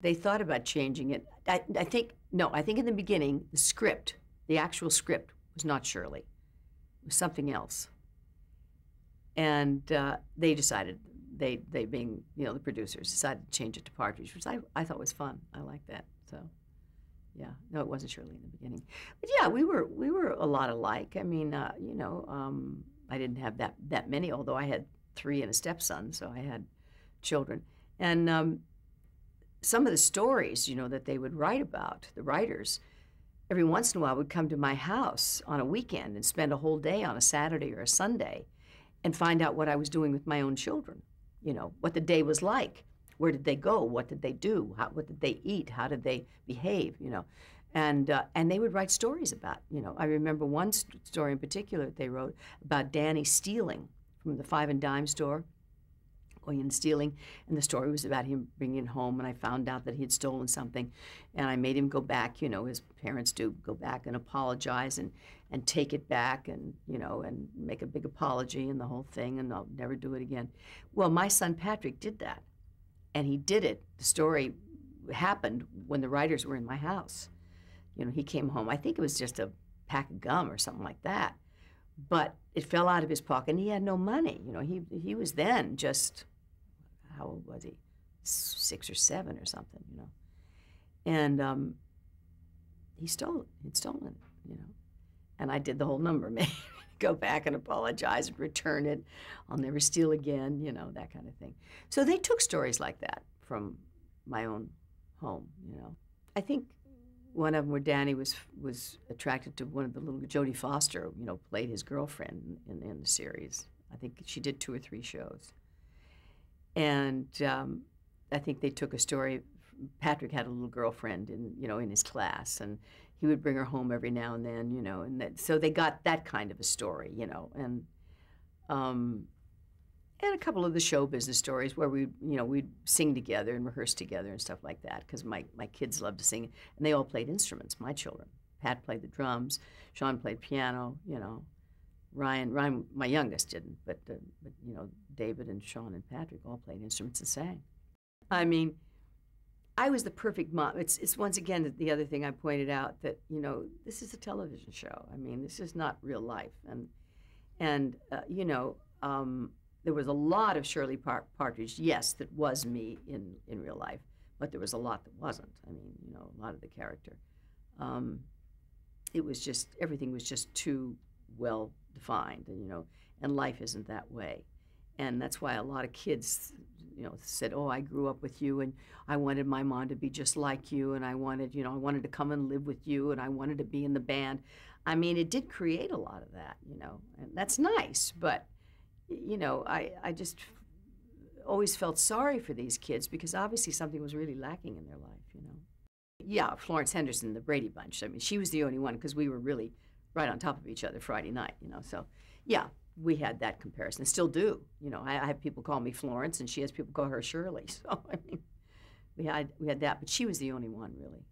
They thought about changing it. I think, no, I think in the beginning, the script, the actual script, was not Shirley. It was something else. And they decided, they being, you know, the producers, decided to change it to Partridge, which I thought was fun. I like that. So, yeah, no, it wasn't Shirley in the beginning. But yeah, we were a lot alike. I mean, you know, I didn't have that many, although I had 3 and a stepson, so I had children. And some of the stories, you know, that they would write about, the writers, every once in a while would come to my house on a weekend and spend a whole day on a Saturday or a Sunday and find out what I was doing with my own children, you know, what the day was like. Where did they go? What did they do? What did they eat? How did they behave? You know, and they would write stories about. You know, I remember one story in particular that they wrote about Danny stealing from the 5 and dime store, going and stealing, and the story was about him bringing it home. And I found out that he had stolen something, and I made him go back. You know, his parents do, go back and apologize and take it back, and you know, and make a big apology and the whole thing, and I'll never do it again. Well, my son Patrick did that. And he did it. The story happened when the writers were in my house. You know, he came home. I think it was just a pack of gum or something like that. But it fell out of his pocket, and he had no money. You know, he was then just, how old was he? 6 or 7 or something, you know. And he stole it. He'd stolen it, you know. And I did the whole number, man. Go back and apologize and return it. I'll never steal again, you know, that kind of thing. So they took stories like that from my own home, you know. I think one of them where Danny was attracted to one of the little, Jodie Foster, you know, played his girlfriend in the series. I think she did 2 or 3 shows. And I think they took a story. Patrick had a little girlfriend in his class, and he would bring her home every now and then, you know, and so they got that kind of a story, you know, and a couple of the show business stories where we'd sing together and rehearse together and stuff like that, because my kids loved to sing, and they all played instruments, my children. Pat played the drums, Sean played piano, you know, Ryan, my youngest didn't, but you know, David and Sean and Patrick all played instruments and sang. I mean, I was the perfect mom. It's once again the other thing I pointed out, that, you know, this is a television show. I mean, this is not real life. And you know, there was a lot of Shirley Partridge, yes, that was me in real life, but there was a lot that wasn't. I mean, you know, a lot of the character. It was just, everything was just too well defined, and, you know, and life isn't that way. And that's why a lot of kids, you know, said, oh, I grew up with you, and I wanted my mom to be just like you, and I wanted to come and live with you, and I wanted to be in the band. I mean, it did create a lot of that, you know, and that's nice, but, you know, I just always felt sorry for these kids, because obviously something was really lacking in their life, you know. Yeah, Florence Henderson, the Brady Bunch. I mean, she was the only one, because we were really right on top of each other Friday night, you know, so, yeah. We had that comparison, still do. You know, I have people call me Florence, and she has people call her Shirley. So I mean, we had that, but she was the only one, really.